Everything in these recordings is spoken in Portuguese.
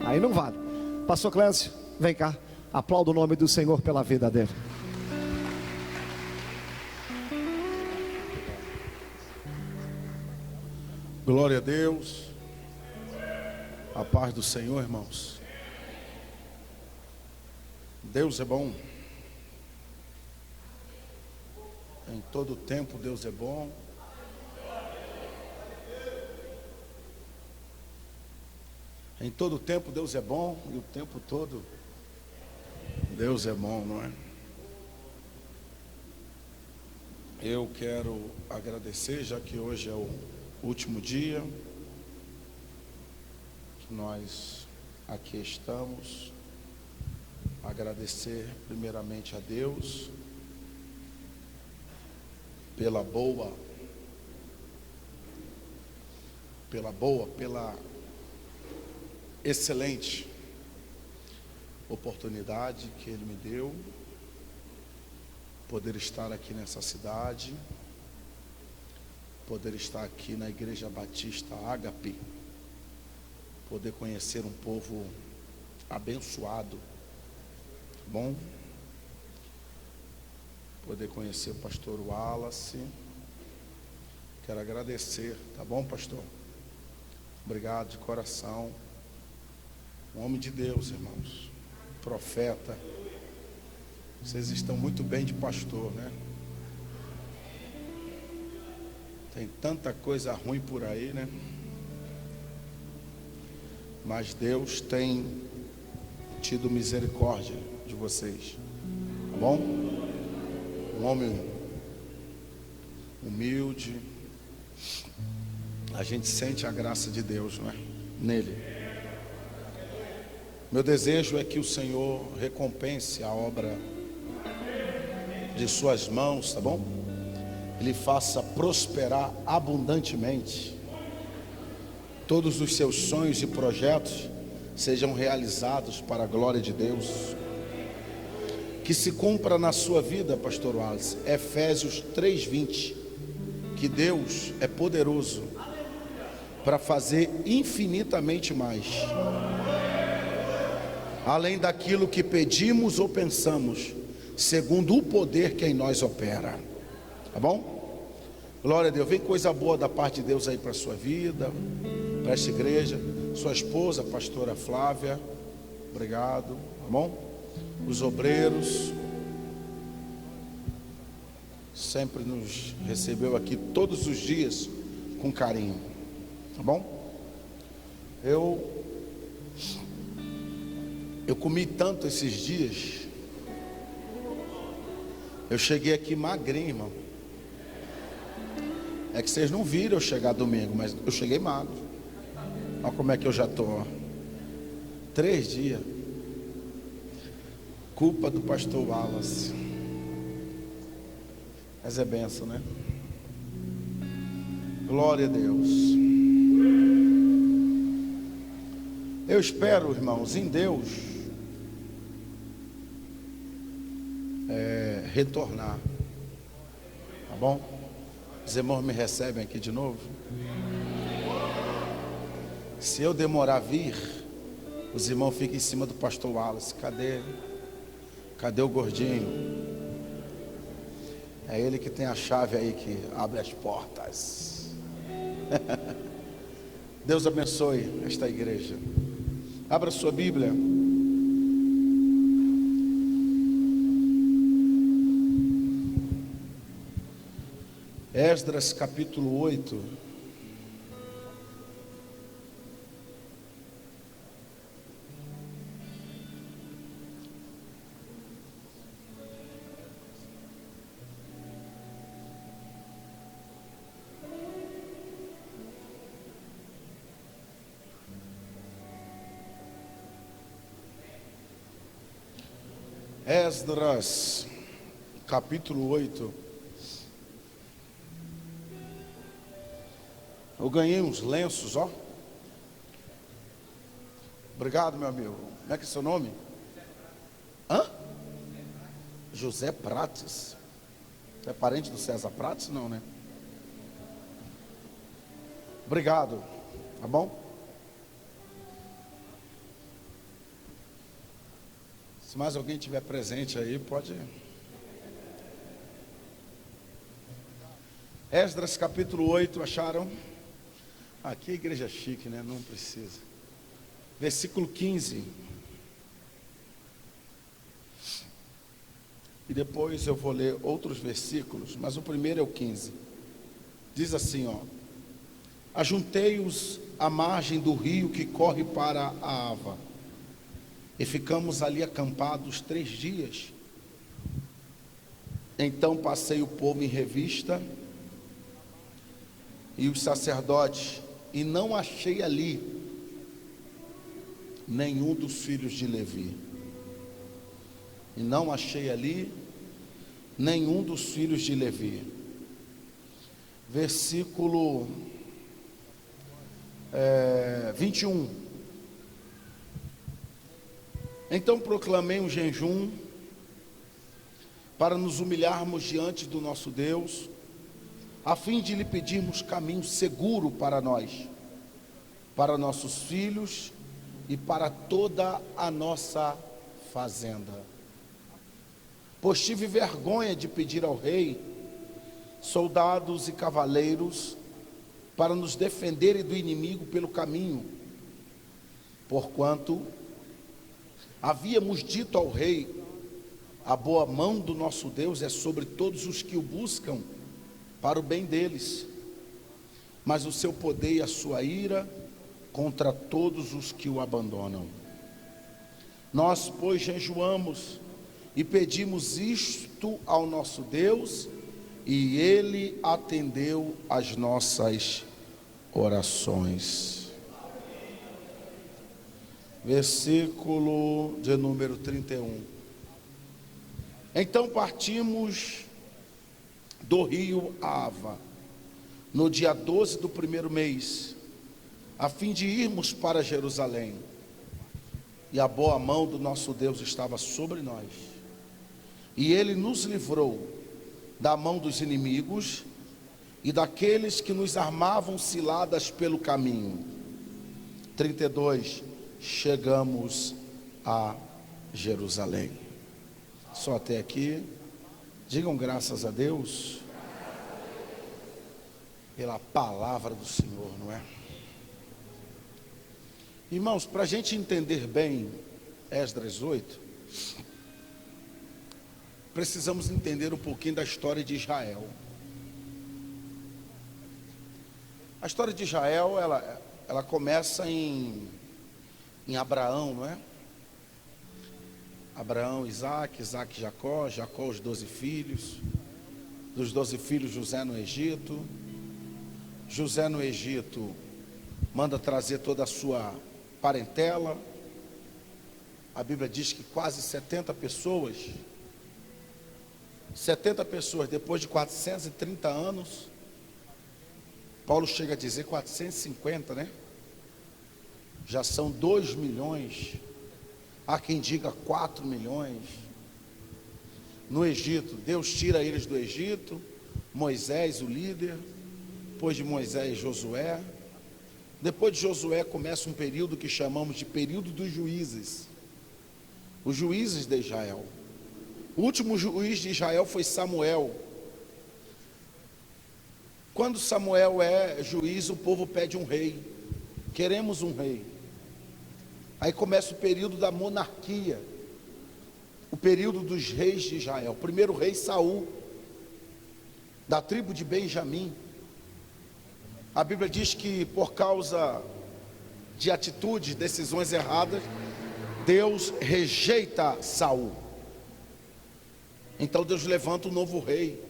Aí não vale. Pastor Clécio, vem cá. Aplauda o nome do Senhor pela vida dele. Glória a Deus. A paz do Senhor, irmãos. Deus é bom. Em todo tempo Deus é bom. Em todo tempo Deus é bom, e o tempo todo Deus é bom, não é? Eu quero agradecer, já que hoje é o último dia que nós aqui estamos, agradecer primeiramente a Deus pela excelente oportunidade que Ele me deu, poder estar aqui nessa cidade, poder estar aqui na Igreja Batista Ágape, poder conhecer um povo abençoado, bom? Poder conhecer o pastor Wallace. Quero agradecer, tá bom, pastor? Obrigado de coração. Um homem de Deus, irmãos, profeta. Vocês estão muito bem de pastor, né? Tem tanta coisa ruim por aí, né? Mas Deus tem tido misericórdia de vocês, tá bom? Um homem humilde. A gente sente a graça de Deus, não é? Nele. Meu desejo é que o Senhor recompense a obra de suas mãos, tá bom? Ele faça prosperar abundantemente. Todos os seus sonhos e projetos sejam realizados para a glória de Deus. Que se cumpra na sua vida, pastor Wallace, Efésios 3:20, que Deus é poderoso para fazer infinitamente mais, além daquilo que pedimos ou pensamos, segundo o poder que em nós opera, tá bom? Glória a Deus. Vem coisa boa da parte de Deus aí para a sua vida, para esta igreja. Sua esposa, a pastora Flávia, obrigado, tá bom? Os obreiros, sempre nos recebeu aqui todos os dias com carinho, tá bom? Eu comi tanto esses dias, eu cheguei aqui magrinho, irmão. É que vocês não viram eu chegar domingo, mas eu cheguei magro. Olha como é que eu já estou. 3 dias. Culpa do pastor Wallace. Mas é benção, né? Glória a Deus. Eu espero, irmãos, em Deus, retornar. Tá bom? Os irmãos me recebem aqui de novo. Se eu demorar a vir, os irmãos ficam em cima do pastor Wallace. Cadê o gordinho? É ele que tem a chave aí que abre as portas. Deus abençoe esta igreja. Abra sua Bíblia. Esdras capítulo 8. Esdras capítulo 8. Eu ganhei uns lenços, ó. Obrigado, meu amigo. Como é que é seu nome? Hã? José Prates. É parente do César Prates? Não, né? Obrigado. Tá bom? Se mais alguém tiver presente aí, pode. Esdras capítulo 8, acharam? Aqui é igreja chique, né? Não precisa. Versículo 15. E depois eu vou ler outros versículos, mas o primeiro é o 15. Diz assim, ó: ajuntei-os à margem do rio que corre para a Ava, e ficamos ali acampados 3 dias. Então passei o povo em revista e os sacerdotes, e não achei ali nenhum dos filhos de Levi. E não achei ali nenhum dos filhos de Levi. Versículo 21. Então proclamei um jejum para nos humilharmos diante do nosso Deus, a fim de lhe pedirmos caminho seguro para nós, para nossos filhos e para toda a nossa fazenda. Pois tive vergonha de pedir ao rei soldados e cavaleiros para nos defenderem do inimigo pelo caminho, porquanto havíamos dito ao rei: a boa mão do nosso Deus é sobre todos os que o buscam para o bem deles, mas o seu poder e a sua ira contra todos os que o abandonam. Nós, pois, jejuamos e pedimos isto ao nosso Deus, e Ele atendeu as nossas orações. Versículo de número 31. Então partimos do rio Ava, no dia 12 do primeiro mês, a fim de irmos para Jerusalém. E a boa mão do nosso Deus estava sobre nós, e Ele nos livrou da mão dos inimigos e daqueles que nos armavam ciladas pelo caminho. 32. Chegamos a Jerusalém. Só até aqui. Digam graças a Deus pela palavra do Senhor, não é? Irmãos, para a gente entender bem Esdras 8, precisamos entender um pouquinho da história de Israel. A história de Israel, ela começa em Abraão, não é? Abraão, Isaac, Jacó, Jacó os 12 filhos, dos 12 filhos José no Egito. José no Egito manda trazer toda a sua parentela. A Bíblia diz que quase 70 pessoas, depois de 430 anos, Paulo chega a dizer 450, né? Já são 2 milhões, há quem diga 4 milhões. No Egito, Deus tira eles do Egito, Moisés, o líder, depois de Moisés, Josué. Depois de Josué começa um período que chamamos de período dos juízes, os juízes de Israel. O último juiz de Israel foi Samuel. Quando Samuel é juiz, o povo pede um rei. Queremos um rei. Aí começa o período da monarquia, o período dos reis de Israel. O primeiro rei, Saul, da tribo de Benjamim. A Bíblia diz que por causa de atitudes, decisões erradas, Deus rejeita Saul. Então Deus levanta um novo rei,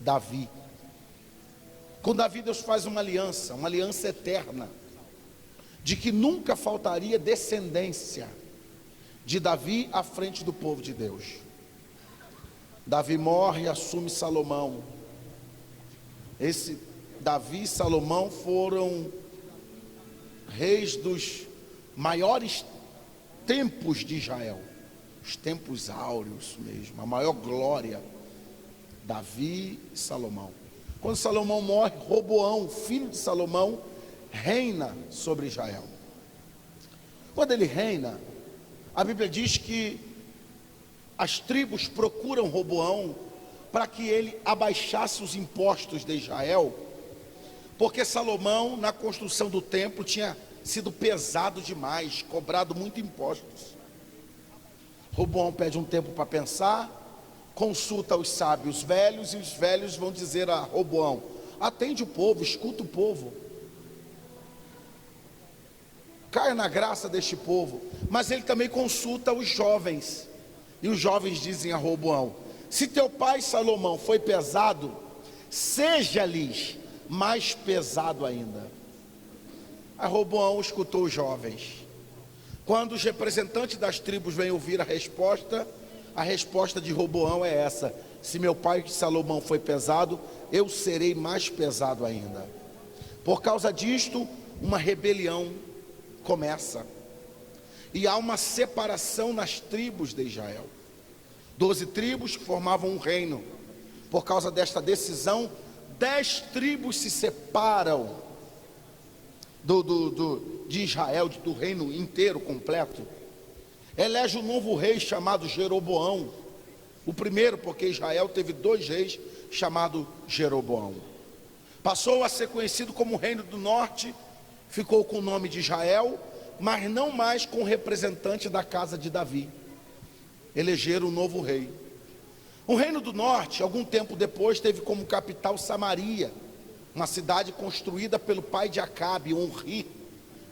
Davi. Com Davi Deus faz uma aliança eterna, de que nunca faltaria descendência de Davi à frente do povo de Deus. Davi morre e assume Salomão. Esse Davi e Salomão foram reis dos maiores tempos de Israel, os tempos áureos mesmo, a maior glória, Davi e Salomão. Quando Salomão morre, Roboão, filho de Salomão, reina sobre Israel. Quando ele reina, a Bíblia diz que as tribos procuram Roboão para que ele abaixasse os impostos de Israel, porque Salomão, na construção do templo, tinha sido pesado demais, cobrado muito impostos. Roboão pede um tempo para pensar, consulta os sábios velhos, e os velhos vão dizer a Roboão: atende o povo, escuta o povo, caia na graça deste povo. Mas ele também consulta os jovens, e os jovens dizem a Roboão: se teu pai Salomão foi pesado, seja-lhes mais pesado ainda. A Roboão escutou os jovens. Quando os representantes das tribos vêm ouvir a resposta de Roboão é essa: se meu pai Salomão foi pesado, eu serei mais pesado ainda. Por causa disto, uma rebelião começa, e há uma separação nas tribos de Israel. 12 tribos formavam um reino. Por causa desta decisão, 10 tribos se separam de Israel, do reino inteiro completo. Elege um novo rei chamado Jeroboão, o primeiro, porque Israel teve 2 reis chamado Jeroboão. Passou a ser conhecido como Reino do Norte, ficou com o nome de Israel, mas não mais com representante da casa de Davi. Elegeram um novo rei. O Reino do Norte, algum tempo depois, teve como capital Samaria, uma cidade construída pelo pai de Acabe, Onri.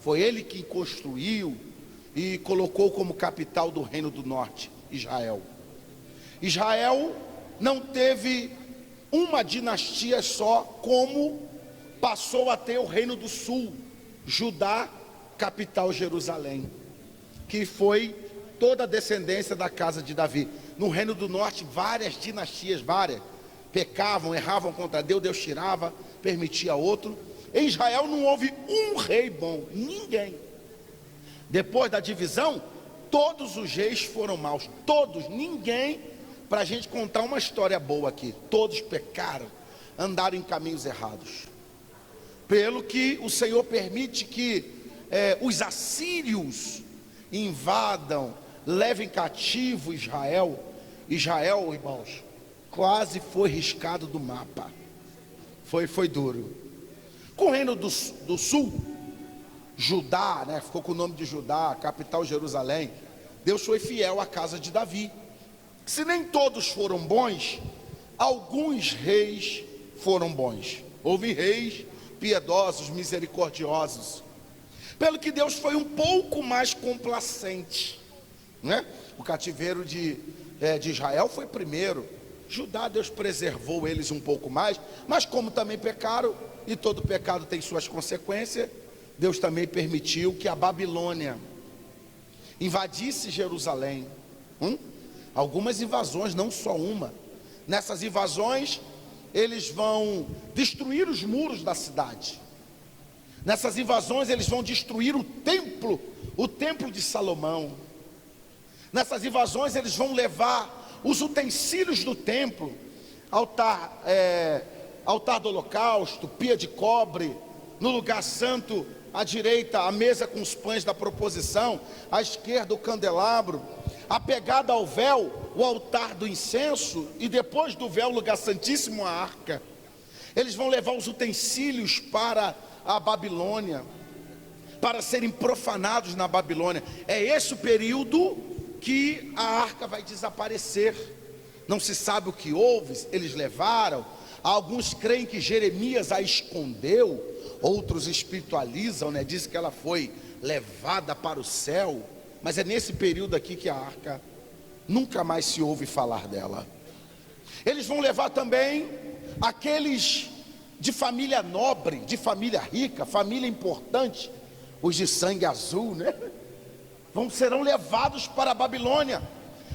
Foi ele que construiu e colocou como capital do Reino do Norte, Israel. Israel não teve uma dinastia só, como passou a ter o Reino do Sul, Judá, capital Jerusalém, que foi toda a descendência da casa de Davi. No Reino do Norte, várias dinastias, pecavam, erravam contra Deus, Deus tirava, permitia outro. Em Israel não houve um rei bom, ninguém. Depois da divisão, todos os reis foram maus, todos, ninguém, para a gente contar uma história boa aqui. Todos pecaram, andaram em caminhos errados. Pelo que o Senhor permite que os assírios invadam, levem cativo Israel. Israel, irmãos, quase foi riscado do mapa. Foi duro. Com o Reino do Sul, Judá, ficou com o nome de Judá, capital Jerusalém. Deus foi fiel à casa de Davi. Se nem todos foram bons, alguns reis foram bons. Houve reis piedosos, misericordiosos. Pelo que Deus foi um pouco mais complacente, O cativeiro de Israel foi primeiro. Judá, Deus preservou eles um pouco mais, mas como também pecaram, e todo pecado tem suas consequências, Deus também permitiu que a Babilônia invadisse Jerusalém. Algumas invasões, não só uma. Nessas invasões, eles vão destruir os muros da cidade. Nessas invasões, eles vão destruir o templo de Salomão. Nessas invasões, eles vão levar os utensílios do templo, altar do holocausto, pia de cobre, no lugar santo, à direita, a mesa com os pães da proposição, à esquerda, o candelabro, apegado ao véu, o altar do incenso, e depois do véu, o lugar santíssimo, a arca. Eles vão levar os utensílios para a Babilônia, para serem profanados na Babilônia. É esse o período que a arca vai desaparecer. Não se sabe o que houve, eles levaram. Alguns creem que Jeremias a escondeu, outros espiritualizam, dizem que ela foi levada para o céu. Mas é nesse período aqui que a arca nunca mais se ouve falar dela. Eles vão levar também aqueles de família nobre, de família rica, família importante, os de sangue azul, serão levados para a Babilônia,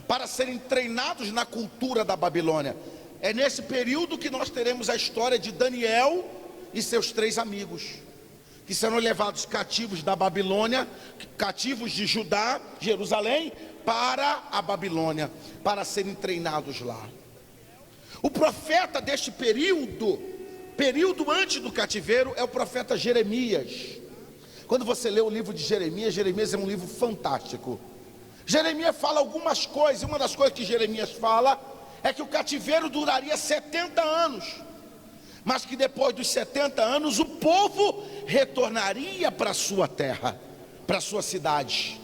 para serem treinados na cultura da Babilônia. É nesse período que nós teremos a história de Daniel e seus 3 amigos, que serão levados cativos da Babilônia, cativos de Judá, Jerusalém, para a Babilônia, para serem treinados lá. O profeta deste período antes do cativeiro, é o profeta Jeremias. Quando você lê o livro de Jeremias, Jeremias é um livro fantástico. Jeremias fala algumas coisas. Uma das coisas que Jeremias fala é que o cativeiro duraria 70 anos, mas que depois dos 70 anos o povo retornaria para a sua terra, para a sua cidade.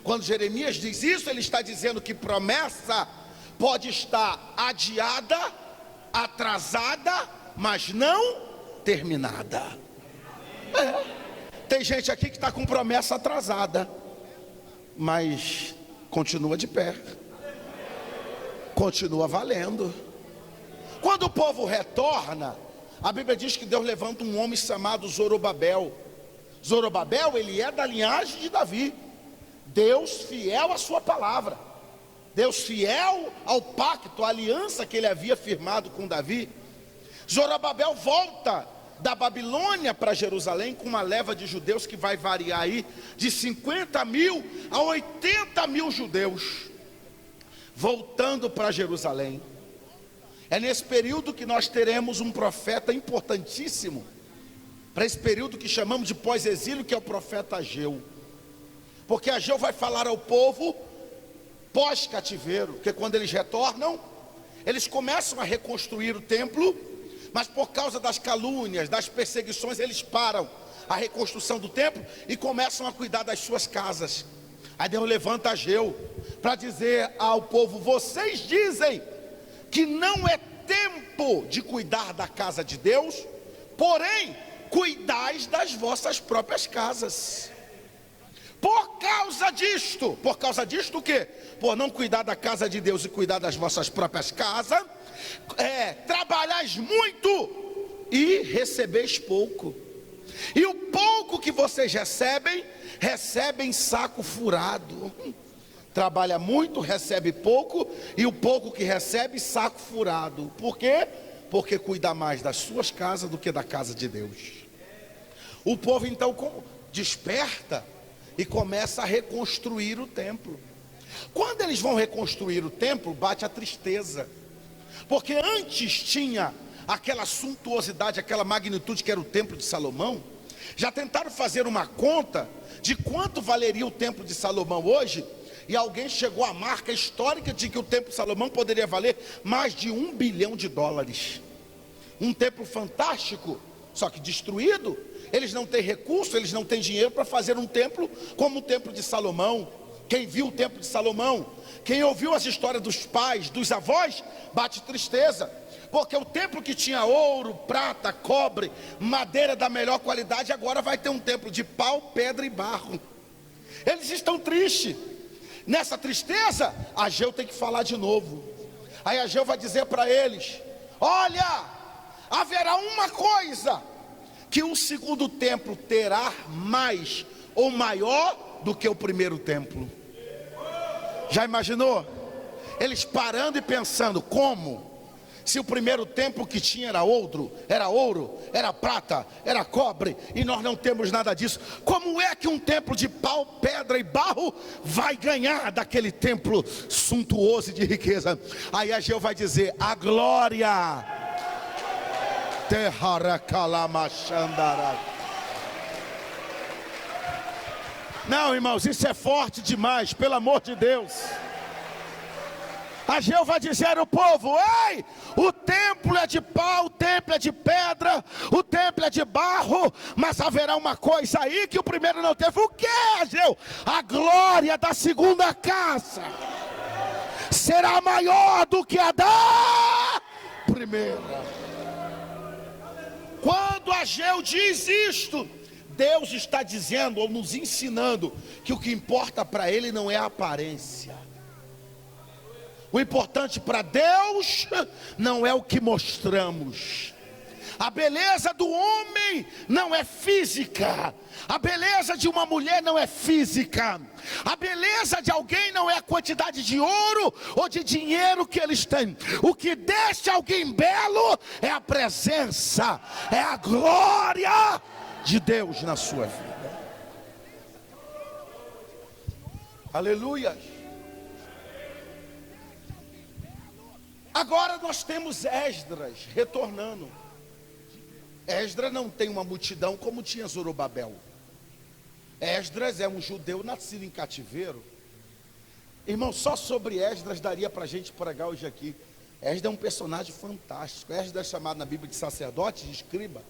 Quando Jeremias diz isso, ele está dizendo que promessa pode estar adiada, atrasada, mas não terminada. Tem gente aqui que está com promessa atrasada, mas continua de pé, continua valendo. Quando o povo retorna, a Bíblia diz que Deus levanta um homem chamado Zorobabel. Zorobabel, ele é da linhagem de Davi. Deus fiel à sua palavra, Deus fiel ao pacto, à aliança que ele havia firmado com Davi. Zorobabel volta da Babilônia para Jerusalém com uma leva de judeus que vai variar aí de 50 mil a 80 mil judeus, voltando para Jerusalém. É nesse período que nós teremos um profeta importantíssimo, para esse período que chamamos de pós-exílio, que é o profeta Ageu. Porque Ageu vai falar ao povo pós-cativeiro, porque quando eles retornam, eles começam a reconstruir o templo, mas por causa das calúnias, das perseguições, eles param a reconstrução do templo e começam a cuidar das suas casas. Aí Deus levanta Ageu para dizer ao povo: vocês dizem que não é tempo de cuidar da casa de Deus, porém cuidais das vossas próprias casas. Por causa disto o quê? Por não cuidar da casa de Deus e cuidar das vossas próprias casas, trabalhais muito e recebeis pouco. E o pouco que vocês recebem saco furado. Trabalha muito, recebe pouco, e o pouco que recebe, saco furado. Por quê? Porque cuida mais das suas casas do que da casa de Deus. O povo então desperta e começa a reconstruir o templo. Quando eles vão reconstruir o templo, bate a tristeza, porque antes tinha aquela suntuosidade, aquela magnitude que era o templo de Salomão. Já tentaram fazer uma conta de quanto valeria o templo de Salomão hoje, e alguém chegou à marca histórica de que o templo de Salomão poderia valer mais de $1 bilhão. Um templo fantástico, só que destruído. Eles não têm recurso, eles não têm dinheiro para fazer um templo como o templo de Salomão. Quem viu o templo de Salomão, quem ouviu as histórias dos pais, dos avós, bate tristeza, porque o templo que tinha ouro, prata, cobre, madeira da melhor qualidade, agora vai ter um templo de pau, pedra e barro. Eles estão tristes. Nessa tristeza, Ageu tem que falar de novo. Aí Ageu vai dizer para eles: olha, haverá uma coisa, que o segundo templo terá mais ou maior do que o primeiro templo. Já imaginou? Eles parando e pensando: como? Se o primeiro templo que tinha era ouro, era prata, era cobre, e nós não temos nada disso, como é que um templo de pau, pedra e barro vai ganhar daquele templo suntuoso e de riqueza? Aí Ageu vai dizer: a glória. Não, irmãos, isso é forte demais, pelo amor de Deus. Ageu vai dizer ao povo: ei, o templo é de pau, o templo é de pedra, o templo é de barro, mas haverá uma coisa aí que o primeiro não teve. O que, Ageu? A glória da segunda casa será maior do que a da primeira. Quando Ageu diz isto, Deus está dizendo ou nos ensinando que o que importa para ele não é a aparência. O importante para Deus não é o que mostramos. A beleza do homem não é física. A beleza de uma mulher não é física. A beleza de alguém não é a quantidade de ouro ou de dinheiro que eles têm. O que deixa alguém belo é a presença, é a glória de Deus na sua vida. Aleluia. Agora nós temos Esdras retornando. Esdras não tem uma multidão como tinha Zorobabel. Esdras é um judeu nascido em cativeiro. Irmão, só sobre Esdras daria para a gente pregar hoje aqui. Esdras é um personagem fantástico. Esdras é chamado na Bíblia de sacerdote, de escriba.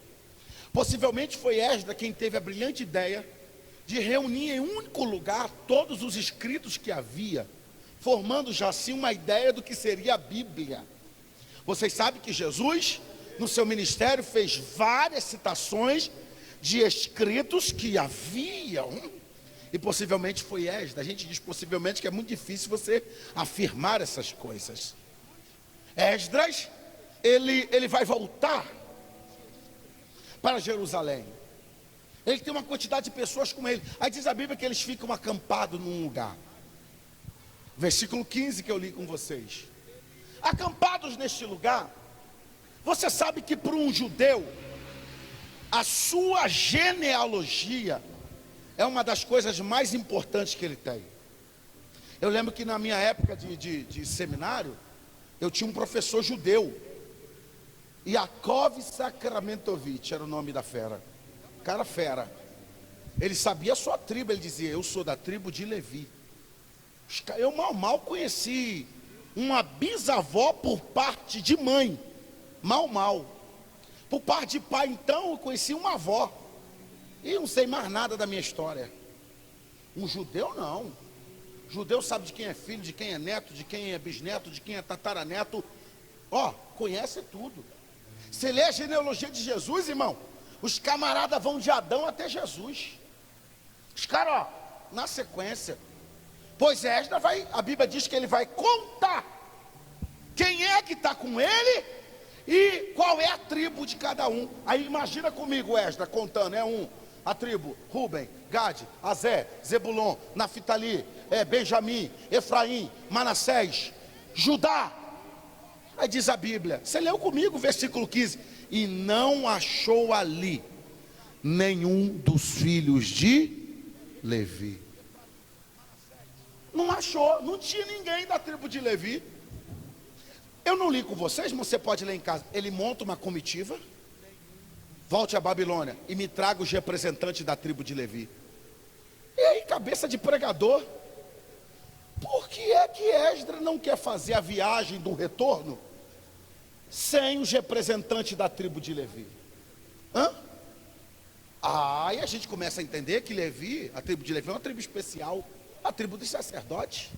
Possivelmente foi Esdras quem teve a brilhante ideia de reunir em um único lugar todos os escritos que havia, formando já assim uma ideia do que seria a Bíblia. Vocês sabem que Jesus, no seu ministério, fez várias citações de escritos que haviam, e possivelmente foi Esdras. A gente diz possivelmente que é muito difícil você afirmar essas coisas. Esdras, ele vai voltar para Jerusalém. Ele tem uma quantidade de pessoas com ele. Aí diz a Bíblia que eles ficam acampados num lugar. Versículo 15 que eu li com vocês. Acampados neste lugar, você sabe que para um judeu, a sua genealogia é uma das coisas mais importantes que ele tem. Eu lembro que na minha época de seminário, eu tinha um professor judeu, Yakov Sakramentovich era o nome da fera, cara fera. Ele sabia a sua tribo, ele dizia: eu sou da tribo de Levi. Eu mal conheci uma bisavó por parte de mãe, mal. Por parte de pai, então, eu conheci uma avó, e não sei mais nada da minha história. Um judeu não. Judeu sabe de quem é filho, de quem é neto, de quem é bisneto, de quem é tataraneto. Conhece tudo. Você lê a genealogia de Jesus, irmão, os camaradas vão de Adão até Jesus. Os caras, na sequência. Pois Esdras a Bíblia diz que ele vai contar quem é que está com ele e qual é a tribo de cada um. Aí imagina comigo Esdras contando, a tribo Ruben, Gade, Azé, Zebulon, Naftali, Benjamim, Efraim, Manassés, Judá. Aí diz a Bíblia, você leu comigo o versículo 15: e não achou ali nenhum dos filhos de Levi. Não achou, não tinha ninguém da tribo de Levi. Eu não li com vocês, mas você pode ler em casa. Ele monta uma comitiva, volte à Babilônia e me traga os representantes da tribo de Levi. E aí, cabeça de pregador, por que é que Esdras não quer fazer a viagem do retorno sem os representantes da tribo de Levi? Aí a gente começa a entender que Levi, a tribo de Levi é uma tribo especial, a tribo dos sacerdotes,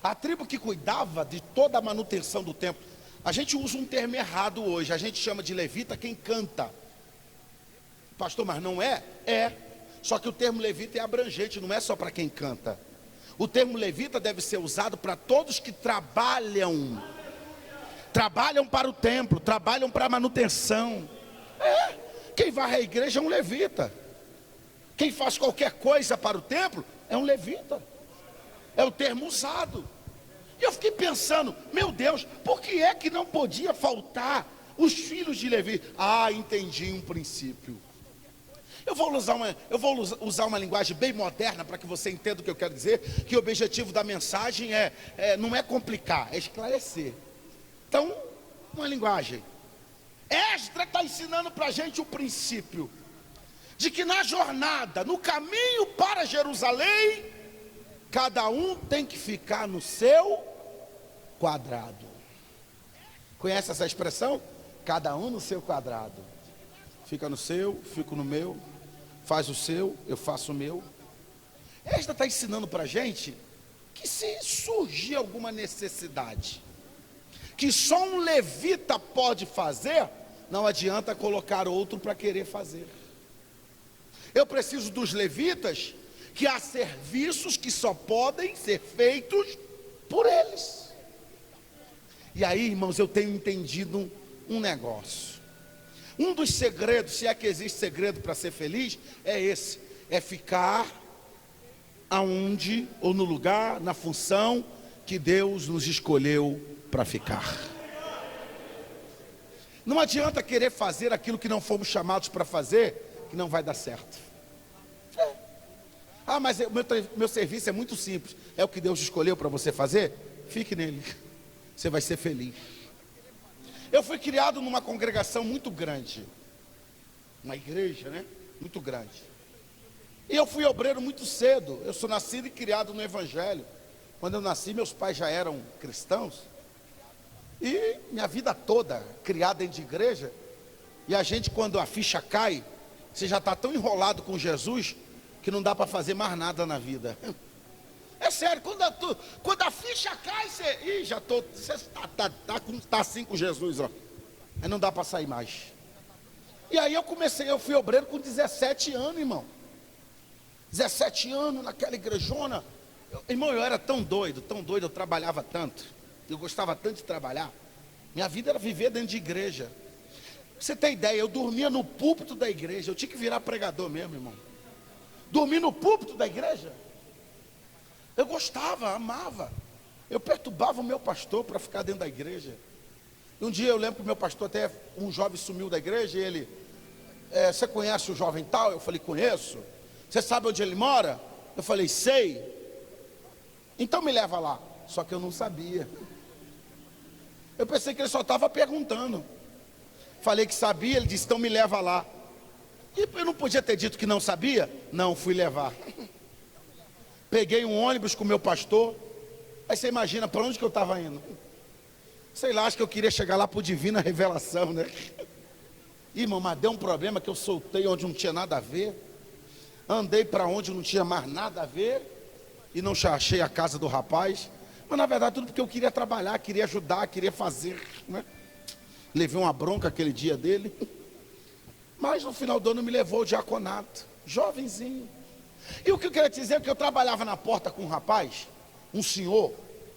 a tribo que cuidava de toda a manutenção do templo. A gente usa um termo errado hoje, a gente chama de levita quem canta. Pastor, mas não é? É, só que o termo levita é abrangente, não é só para quem canta. O termo levita deve ser usado para todos que trabalham para o templo, trabalham para a manutenção. Quem varre a igreja é um levita. Quem faz qualquer coisa para o templo é um levita. É o termo usado. E eu fiquei pensando, meu Deus, por que é que não podia faltar os filhos de Levi? Entendi um princípio. Eu vou usar uma linguagem bem moderna para que você entenda o que eu quero dizer, que o objetivo da mensagem não é complicar, é esclarecer. Então, uma linguagem. Esdras está ensinando para a gente o princípio de que na jornada, no caminho para Jerusalém, cada um tem que ficar no seu quadrado. Conhece essa expressão? Cada um no seu quadrado. Fica no seu, fico no meu, faz o seu, eu faço o meu. Esdras está ensinando para a gente que se surgir alguma necessidade que só um levita pode fazer, não adianta colocar outro para querer fazer. Eu preciso dos levitas, que há serviços que só podem ser feitos por eles. E aí, irmãos, eu tenho entendido um negócio. Um dos segredos, se é que existe segredo para ser feliz, é esse: é ficar aonde, ou no lugar, na função que Deus nos escolheu para ficar. Não adianta querer fazer aquilo que não fomos chamados para fazer, que não vai dar certo. Mas meu serviço é muito simples. É o que Deus escolheu para você fazer? Fique nele, você vai ser feliz. Eu fui criado numa congregação muito grande, uma igreja, muito grande. E eu fui obreiro muito cedo. Eu sou nascido e criado no Evangelho. Quando eu nasci, meus pais já eram cristãos. E minha vida toda criada dentro de igreja. E a gente, quando a ficha cai, você já está tão enrolado com Jesus que não dá para fazer mais nada na vida. É sério, quando a ficha cai, você está assim com Jesus, ó. Aí não dá para sair mais. E aí eu fui obreiro com 17 anos, irmão. 17 anos naquela igrejona. Irmão, eu era tão doido, eu trabalhava tanto. Eu gostava tanto de trabalhar. Minha vida era viver dentro de igreja. Pra você ter ideia, eu dormia no púlpito da igreja. Eu tinha que virar pregador mesmo, irmão. Dormir no púlpito da igreja. Eu gostava, amava. Eu perturbava o meu pastor para ficar dentro da igreja. E um dia eu lembro que o meu pastor, até um jovem sumiu da igreja e ele, você conhece o jovem tal? Eu falei, conheço. Você sabe onde ele mora? Eu falei, sei. Então me leva lá. Só que eu não sabia. Eu pensei que ele só estava perguntando. Falei que sabia, ele disse, então me leva lá. E eu não podia ter dito que não sabia? Não, fui levar. Peguei um ônibus com o meu pastor. Aí você imagina para onde que eu estava indo. Sei lá, acho que eu queria chegar lá para o Divina Revelação, né? Irmão, mas deu um problema que eu soltei onde não tinha nada a ver. Andei para onde não tinha mais nada a ver. E não achei a casa do rapaz. Mas na verdade tudo porque eu queria trabalhar, queria ajudar, queria fazer, né? Levei uma bronca aquele dia dele. Mas no final do ano me levou ao diaconato. Jovenzinho. E o que eu queria te dizer é que eu trabalhava na porta com um rapaz, um senhor,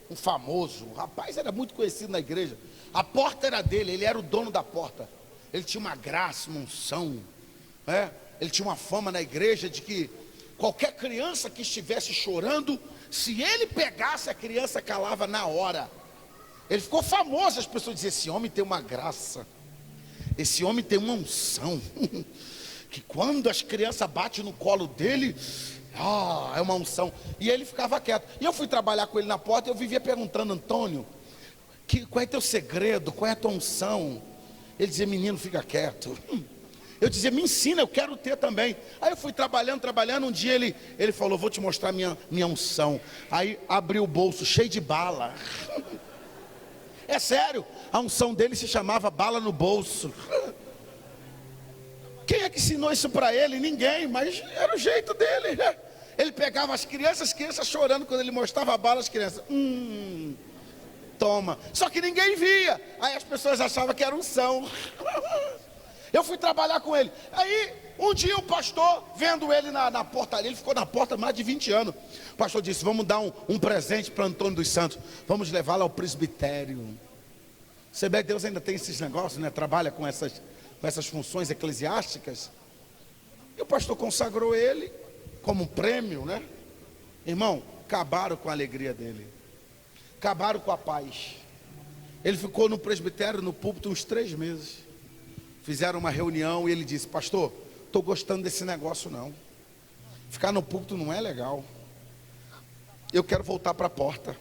um famoso. O rapaz era muito conhecido na igreja. A porta era dele, ele era o dono da porta. Ele tinha uma graça, uma unção, né? Ele tinha uma fama na igreja de que qualquer criança que estivesse chorando, se ele pegasse a criança, calava na hora. Ele ficou famoso, as pessoas diziam, esse homem tem uma graça, esse homem tem uma unção, que quando as crianças batem no colo dele, é uma unção. E ele ficava quieto. E eu fui trabalhar com ele na porta, e eu vivia perguntando, Antônio, qual é teu segredo, qual é a tua unção? Ele dizia, menino, fica quieto. Eu dizia, me ensina, eu quero ter também. Aí eu fui trabalhando, um dia ele falou, vou te mostrar minha unção. Aí abriu o bolso, cheio de bala. É sério, a unção dele se chamava bala no bolso. Quem é que ensinou isso para ele? Ninguém, mas era o jeito dele, né? Ele pegava as crianças chorando quando ele mostrava a bala, as crianças, toma. Só que ninguém via, aí as pessoas achavam que era unção. Eu fui trabalhar com ele. Aí, um dia o pastor, vendo ele na portaria, ele ficou na porta mais de 20 anos. O pastor disse, vamos dar um presente para Antônio dos Santos. Vamos levá-lo ao presbitério. Você vê que Deus ainda tem esses negócios, né? Trabalha com essas funções eclesiásticas. E o pastor consagrou ele como um prêmio, né? Irmão, acabaram com a alegria dele. Acabaram com a paz. Ele ficou no presbitério, no púlpito, uns 3 meses. Fizeram uma reunião e ele disse, pastor, estou gostando desse negócio não. Ficar no púlpito não é legal. Eu quero voltar para a porta.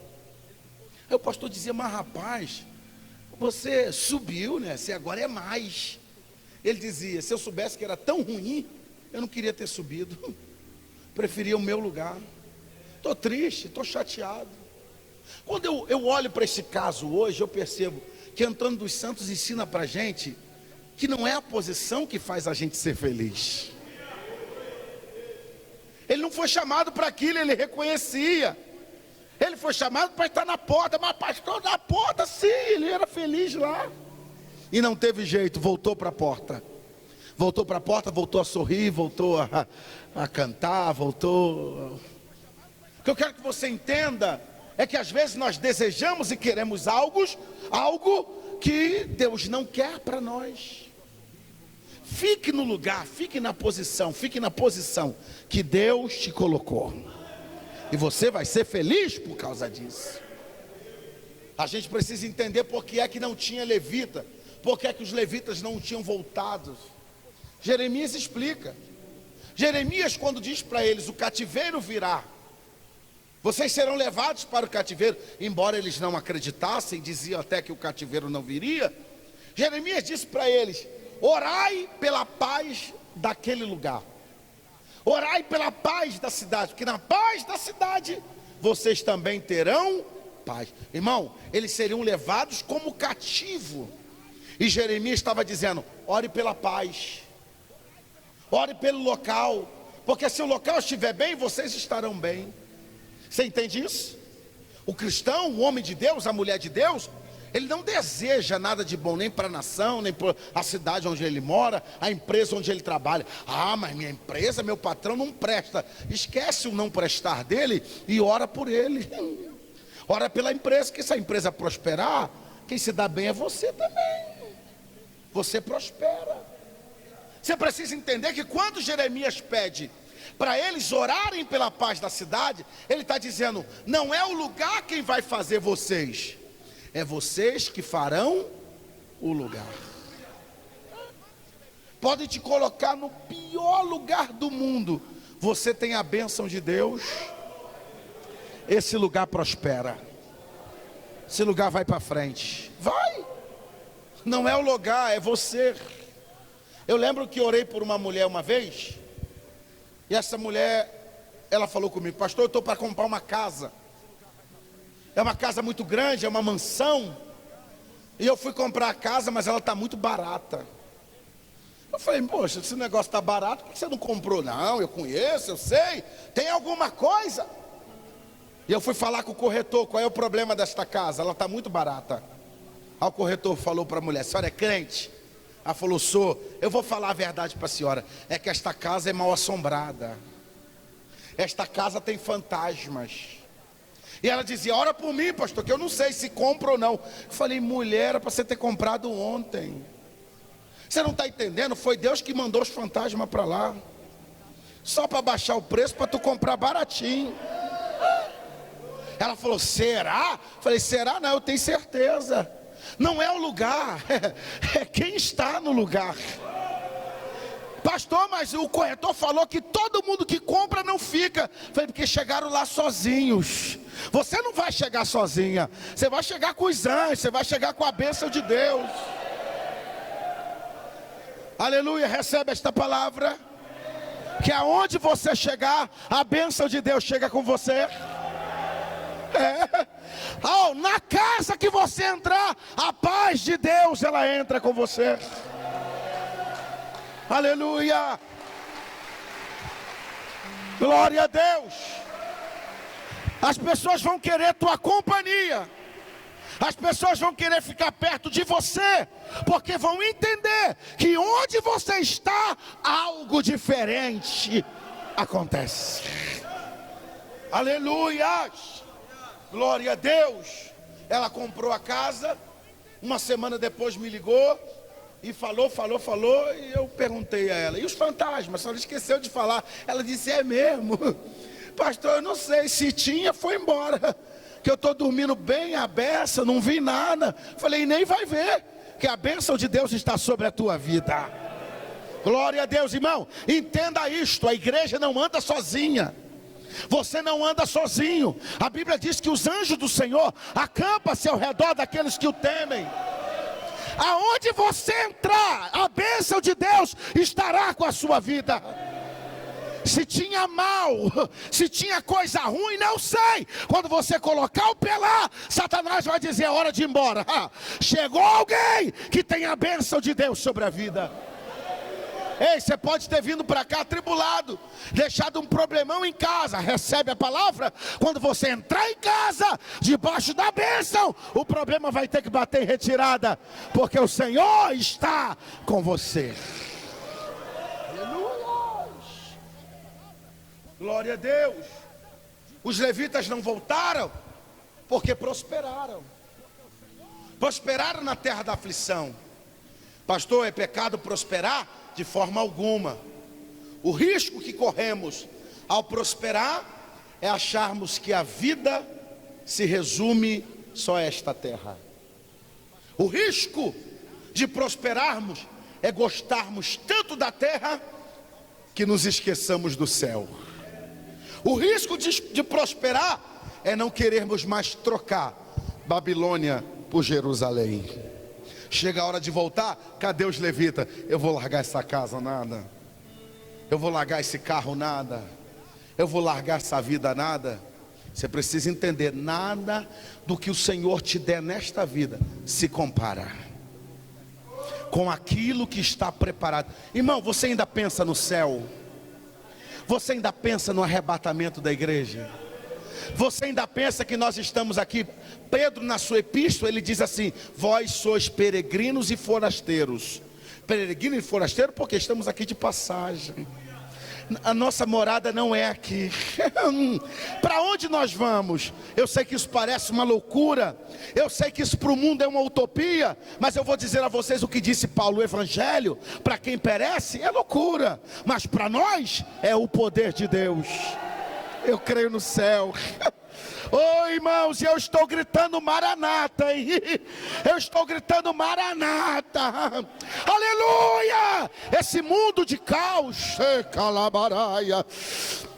Aí o pastor dizia, mas rapaz, você subiu, né? Você agora é mais. Ele dizia, se eu soubesse que era tão ruim, eu não queria ter subido. Preferia o meu lugar. Estou triste, estou chateado. Quando eu olho para esse caso hoje, eu percebo que Antônio dos Santos ensina para a gente que não é a posição que faz a gente ser feliz. Ele não foi chamado para aquilo, ele reconhecia. Ele foi chamado para estar na porta, mas pastor, na porta sim, ele era feliz lá. E não teve jeito, voltou para a porta. Voltou para a porta, voltou a sorrir, voltou a cantar, voltou. O que eu quero que você entenda é que às vezes nós desejamos e queremos algo que Deus não quer para nós. Fique no lugar, fique na posição que Deus te colocou. E você vai ser feliz por causa disso. A gente precisa entender por que é que não tinha levita, por que é que os levitas não tinham voltado. Jeremias explica. Jeremias, quando diz para eles, o cativeiro virá, vocês serão levados para o cativeiro, embora eles não acreditassem, diziam até que o cativeiro não viria. Jeremias disse para eles, orai pela paz daquele lugar, orai pela paz da cidade, porque na paz da cidade vocês também terão paz. Irmão, eles seriam levados como cativo. E Jeremias estava dizendo: ore pela paz, ore pelo local, porque se o local estiver bem, vocês estarão bem. Você entende isso? O cristão, o homem de Deus, a mulher de Deus, ele não deseja nada de bom nem para a nação, nem para a cidade onde ele mora, a empresa onde ele trabalha. Ah, mas minha empresa, meu patrão não presta. Esquece o não prestar dele e ora por ele. Ora pela empresa, que se a empresa prosperar, quem se dá bem é você também. Você prospera. Você precisa entender que quando Jeremias pede para eles orarem pela paz da cidade, ele está dizendo: não é o lugar quem vai fazer vocês, é vocês que farão o lugar. Podem te colocar no pior lugar do mundo, você tem a bênção de Deus, esse lugar prospera, esse lugar vai para frente. Vai. Não é o lugar, é você. Eu lembro que orei por uma mulher uma vez, e essa mulher, ela falou comigo: pastor, eu estou para comprar uma casa. É uma casa muito grande, é uma mansão. E eu fui comprar a casa, mas ela está muito barata. Eu falei: poxa, esse negócio está barato, por que você não comprou? Não, eu conheço, eu sei, tem alguma coisa. E eu fui falar com o corretor: qual é o problema desta casa? Ela está muito barata. Aí o corretor falou para a mulher: a senhora é crente? Ela falou: sou. Eu vou falar a verdade para a senhora, é que esta casa é mal assombrada, esta casa tem fantasmas. E ela dizia: ora por mim, pastor, que eu não sei se compro ou não. Eu falei: mulher, era para você ter comprado ontem. Você não está entendendo? Foi Deus que mandou os fantasmas para lá, só para baixar o preço, para tu comprar baratinho. Ela falou: será? Eu falei: será não, eu tenho certeza. Não é o lugar, é quem está no lugar. Pastor, mas o corretor falou que todo mundo que compra não fica. Foi porque chegaram lá sozinhos. Você não vai chegar sozinha, você vai chegar com os anjos, você vai chegar com a bênção de Deus. Aleluia, recebe esta palavra, que aonde você chegar, a bênção de Deus chega com você. Oh, na casa que você entrar, a paz de Deus, ela entra com você. Aleluia, glória a Deus. As pessoas vão querer tua companhia, as pessoas vão querer ficar perto de você, porque vão entender que onde você está, algo diferente acontece. Aleluia, glória a Deus. Ela comprou a casa, uma semana depois me ligou e falou, e eu perguntei a ela: e os fantasmas? Ela esqueceu de falar. Ela disse: é mesmo? Pastor, eu não sei, se tinha, foi embora, que eu estou dormindo bem à beça, não vi nada. Falei: nem vai ver, que a bênção de Deus está sobre a tua vida. Glória a Deus, irmão, entenda isto: a igreja não anda sozinha, você não anda sozinho. A Bíblia diz que os anjos do Senhor acampam-se ao redor daqueles que o temem. Aonde você entrar, a bênção de Deus estará com a sua vida. Se tinha mal, se tinha coisa ruim, não sei. Quando você colocar o pé lá, Satanás vai dizer: é hora de ir embora. Chegou alguém que tem a bênção de Deus sobre a vida. Ei, você pode ter vindo para cá atribulado, deixado um problemão em casa. Recebe a palavra? Quando você entrar em casa, debaixo da bênção, o problema vai ter que bater em retirada, porque o Senhor está com você. Aleluia, glória a Deus. Os levitas não voltaram porque prosperaram. Prosperaram na terra da aflição. Pastor, é pecado prosperar? De forma alguma. O risco que corremos ao prosperar é acharmos que a vida se resume só a esta terra. O risco de prosperarmos é gostarmos tanto da terra que nos esqueçamos do céu. O risco de prosperar é não querermos mais trocar Babilônia por Jerusalém. Chega a hora de voltar, cadê os levitas? Eu vou largar essa casa, nada. Eu vou largar esse carro, nada. Eu vou largar essa vida, nada. Você precisa entender, nada do que o Senhor te der nesta vida se compara com aquilo que está preparado. Irmão, você ainda pensa no céu? Você ainda pensa no arrebatamento da igreja? Você ainda pensa que nós estamos aqui? Pedro, na sua epístola, ele diz assim: vós sois peregrinos e forasteiros. Peregrino e forasteiro porque estamos aqui de passagem. A nossa morada não é aqui. Para onde nós vamos? Eu sei que isso parece uma loucura, eu sei que isso para o mundo é uma utopia, mas eu vou dizer a vocês o que disse Paulo: o evangelho para quem perece é loucura, mas para nós é o poder de Deus. Eu creio no céu. Oh, irmãos, eu estou gritando Maranata, hein? Eu estou gritando Maranata. Aleluia! Esse mundo de caos, calabaraia.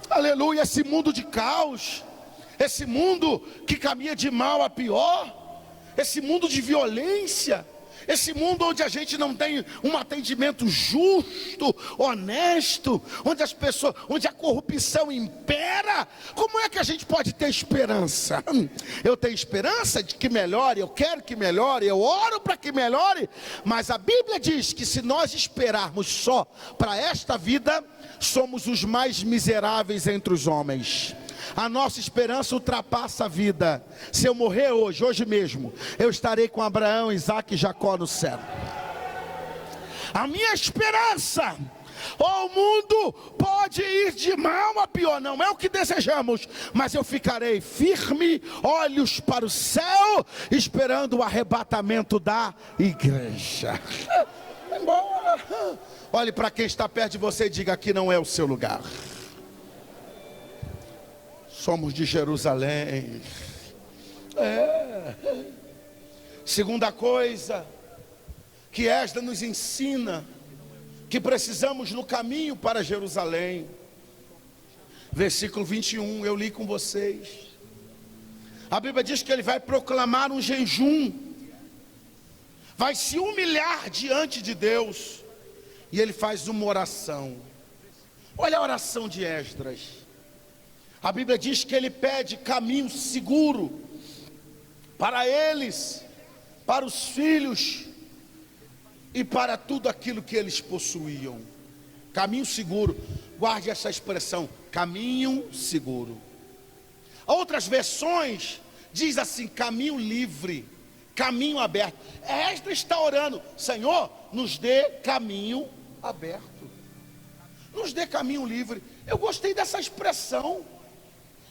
Aleluia, esse mundo de caos, esse mundo que caminha de mal a pior, esse mundo de violência, esse mundo onde a gente não tem um atendimento justo, honesto, onde a corrupção impera. Como é que a gente pode ter esperança? Eu tenho esperança de que melhore, eu quero que melhore, eu oro para que melhore, mas a Bíblia diz que se nós esperarmos só para esta vida, somos os mais miseráveis entre os homens. A nossa esperança ultrapassa a vida. Se eu morrer hoje mesmo, eu estarei com Abraão, Isaac e Jacó no céu. A minha esperança, o mundo pode ir de mal a pior, não é o que desejamos, mas eu ficarei firme, olhos para o céu, esperando o arrebatamento da igreja. Vai embora. Olhe para quem está perto de você e diga: aqui não é o seu lugar. Somos de Jerusalém. Segunda coisa que Esdras nos ensina, que precisamos no caminho para Jerusalém. Versículo 21, eu li com vocês. A Bíblia diz que ele vai proclamar um jejum, vai se humilhar diante de Deus, e ele faz uma oração. Olha a oração de Esdras. A Bíblia diz que ele pede caminho seguro para eles, para os filhos e para tudo aquilo que eles possuíam. Caminho seguro, guarde essa expressão, caminho seguro. Outras versões diz assim: caminho livre, caminho aberto. Esta está orando: Senhor, nos dê caminho aberto, nos dê caminho livre. Eu gostei dessa expressão.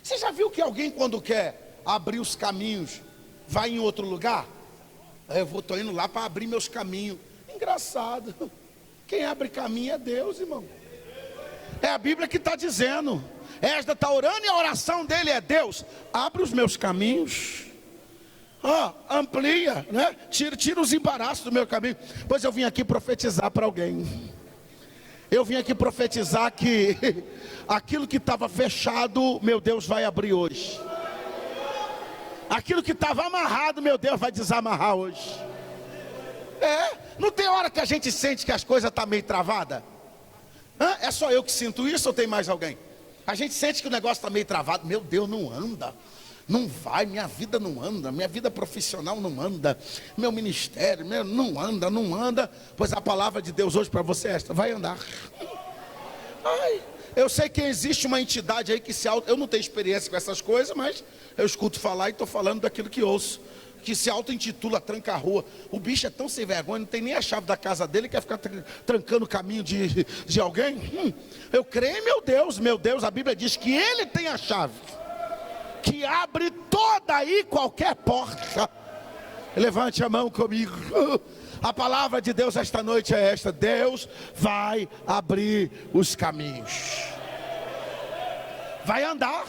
Você já viu que alguém, quando quer abrir os caminhos, vai em outro lugar? Eu estou indo lá para abrir meus caminhos. Engraçado. Quem abre caminho é Deus, irmão. É a Bíblia que está dizendo. Esdras está orando e a oração dele é: Deus, abre os meus caminhos. Amplia, né? Tira os embaraços do meu caminho. Pois eu vim aqui profetizar para alguém. Eu vim aqui profetizar que aquilo que estava fechado, meu Deus vai abrir hoje. Aquilo que estava amarrado, meu Deus vai desamarrar hoje. Não tem hora que a gente sente que as coisas estão meio travadas? É só eu que sinto isso ou tem mais alguém? A gente sente que o negócio está meio travado. Meu Deus, não anda, não vai, minha vida não anda, minha vida profissional não anda, meu ministério não anda. Pois a palavra de Deus hoje para você é esta: vai andar. Eu sei que existe uma entidade aí que eu não tenho experiência com essas coisas, mas eu escuto falar e estou falando daquilo que ouço, que se auto-intitula tranca-rua. O bicho é tão sem vergonha, não tem nem a chave da casa dele, quer ficar trancando o caminho de alguém. Eu creio em meu Deus, a Bíblia diz que ele tem a chave que abre toda e qualquer porta. Levante a mão comigo. A palavra de Deus esta noite é esta: Deus vai abrir os caminhos. Vai andar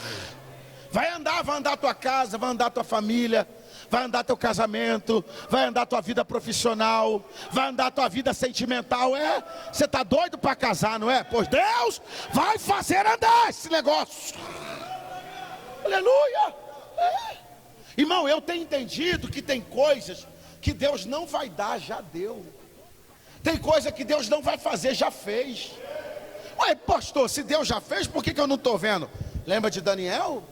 a tua casa, vai andar a tua família, vai andar teu casamento, vai andar tua vida profissional, vai andar tua vida sentimental. Você está doido para casar, não é? Pois Deus vai fazer andar esse negócio. Aleluia. Irmão, eu tenho entendido que tem coisas que Deus não vai dar, já deu. Tem coisa que Deus não vai fazer, já fez. Ué, pastor, se Deus já fez, por que eu não estou vendo? Lembra de Daniel?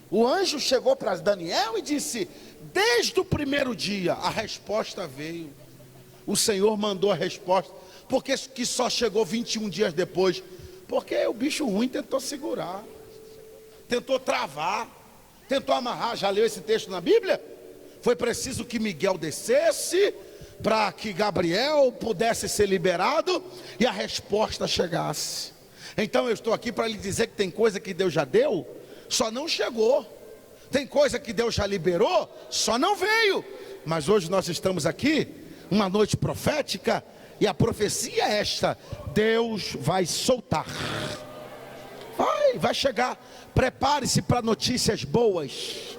O anjo chegou para Daniel e disse: desde o primeiro dia a resposta veio. O Senhor mandou a resposta. Por que só chegou 21 dias depois? Porque o bicho ruim tentou segurar, tentou travar, tentou amarrar. Já leu esse texto na Bíblia? Foi preciso que Miguel descesse para que Gabriel pudesse ser liberado e a resposta chegasse. Então eu estou aqui para lhe dizer que tem coisa que Deus já deu, só não chegou. Tem coisa que Deus já liberou, só não veio. Mas hoje nós estamos aqui, uma noite profética, e a profecia é esta: Deus vai soltar. Vai chegar. Prepare-se para notícias boas.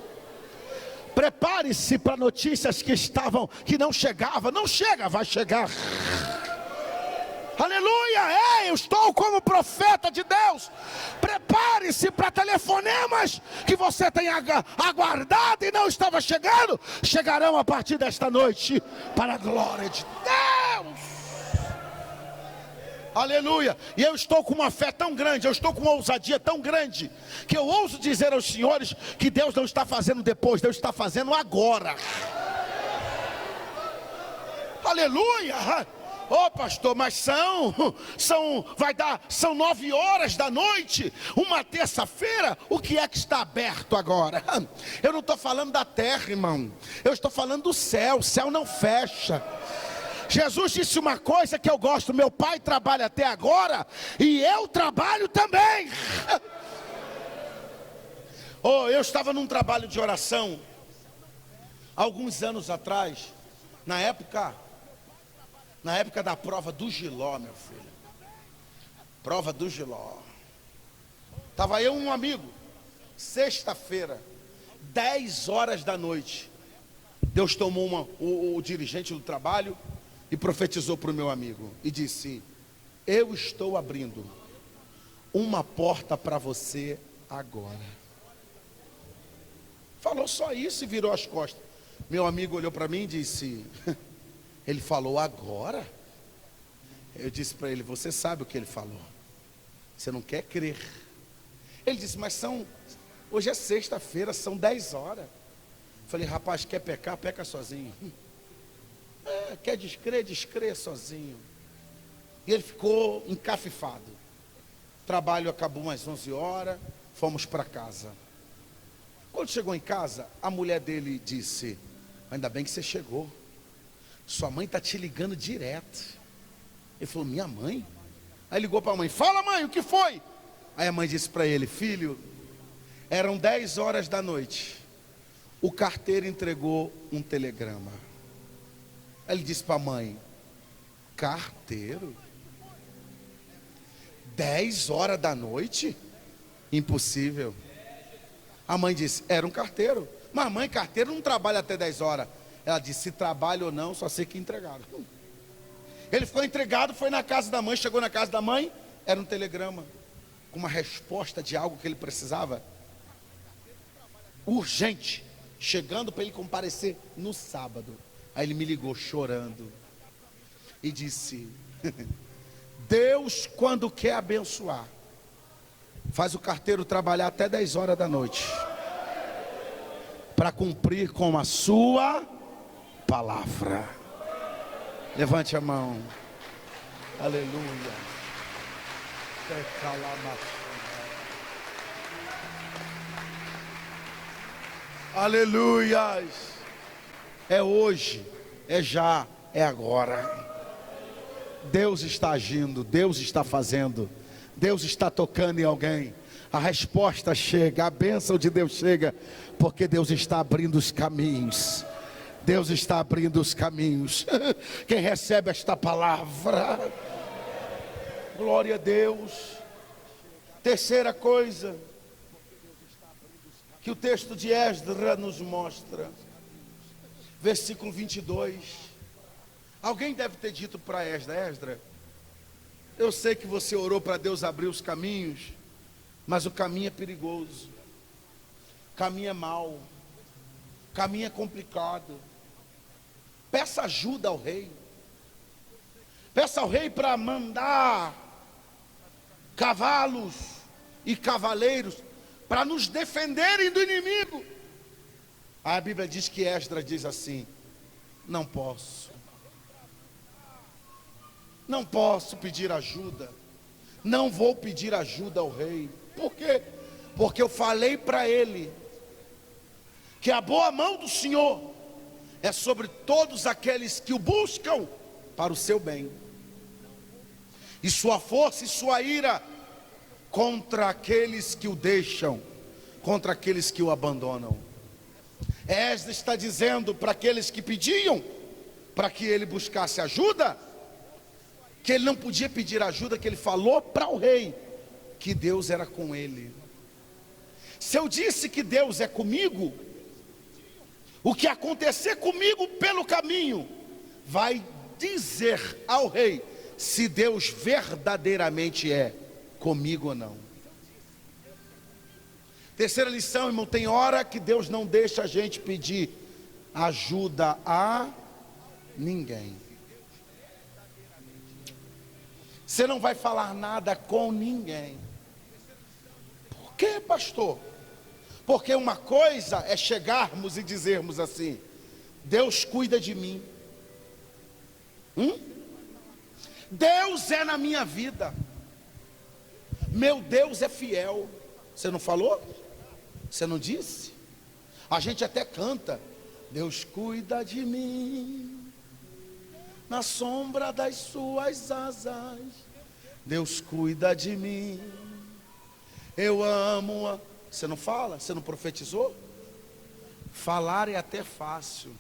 Prepare-se para notícias que não chegavam. Não chega, vai chegar. Aleluia! Eu estou como profeta de Deus. Prepare-se para telefonemas que você tem aguardado e não estava chegando. Chegarão a partir desta noite, para a glória de Deus. Aleluia! E eu estou com uma fé tão grande, eu estou com uma ousadia tão grande, que eu ouso dizer aos senhores que Deus não está fazendo depois, Deus está fazendo agora. Aleluia! Oh pastor, mas são 9 horas da noite, uma terça-feira. O que é que está aberto agora? Eu não estou falando da terra, irmão, eu estou falando do céu. O céu não fecha. Jesus disse uma coisa que eu gosto: meu pai trabalha até agora e eu trabalho também. Eu estava num trabalho de oração alguns anos atrás, na época da prova do Giló, meu filho. Prova do Giló. Estava eu e um amigo, sexta-feira, 10 horas da noite. Deus tomou o dirigente do trabalho e profetizou para o meu amigo e disse: eu estou abrindo uma porta para você agora. Falou só isso e virou as costas. Meu amigo olhou para mim e disse: ele falou agora? Eu disse para ele: você sabe o que ele falou, você não quer crer. Ele disse: mas hoje é sexta-feira, são 10 horas. Falei: rapaz, quer pecar, peca sozinho. Quer descrer sozinho. E ele ficou encafifado. O trabalho acabou umas 11 horas, fomos para casa. Quando chegou em casa, a mulher dele disse: ainda bem que você chegou, sua mãe está te ligando direto. Ele falou: minha mãe? Aí ligou para a mãe: fala mãe, o que foi? Aí a mãe disse para ele: filho, eram 10 horas da noite, o carteiro entregou um telegrama. Aí ele disse para a mãe: carteiro? 10 horas da noite? Impossível. A mãe disse: era um carteiro. Mas mãe, carteiro não trabalha até 10 horas. Ela disse: se trabalha ou não, só sei que entregaram. Ele ficou entregado, foi na casa da mãe. Chegou na casa da mãe, era um telegrama com uma resposta de algo que ele precisava, urgente, chegando para ele comparecer no sábado. Aí ele me ligou chorando e disse: Deus, quando quer abençoar, faz o carteiro trabalhar até 10 horas da noite, para cumprir com a sua palavra. Levante a mão. Aleluia. Aleluias. É hoje, é já, é agora. Deus está agindo, Deus está fazendo, Deus está tocando em alguém. A resposta chega, a bênção de Deus chega, porque Deus está abrindo os caminhos. Deus está abrindo os caminhos. Quem recebe esta palavra, glória a Deus. Terceira coisa que o texto de Esdras nos mostra, versículo 22. Alguém deve ter dito para Esdras: eu sei que você orou para Deus abrir os caminhos, mas o caminho é perigoso, o caminho é mau, o caminho é complicado. Peça ajuda ao rei. Peça ao rei para mandar cavalos e cavaleiros para nos defenderem do inimigo. A Bíblia diz que Esdras diz assim: não posso pedir ajuda, não vou pedir ajuda ao rei. Por quê? Porque eu falei para ele que a boa mão do Senhor é sobre todos aqueles que o buscam para o seu bem, e sua força e sua ira contra aqueles que o deixam, contra aqueles que o abandonam. Esdras está dizendo para aqueles que pediam para que ele buscasse ajuda, que ele não podia pedir ajuda, que ele falou para o rei que Deus era com ele. Se eu disse que Deus é comigo, o que acontecer comigo pelo caminho vai dizer ao rei se Deus verdadeiramente é comigo ou não. Terceira lição, irmão: tem hora que Deus não deixa a gente pedir ajuda a ninguém. Você não vai falar nada com ninguém. Por quê, pastor? Porque uma coisa é chegarmos e dizermos assim: Deus cuida de mim. Deus é na minha vida. Meu Deus é fiel. Você não falou? Você não disse? A gente até canta: Deus cuida de mim, na sombra das suas asas. Deus cuida de mim, eu amo-a. Você não fala? Você não profetizou? Falar é até fácil.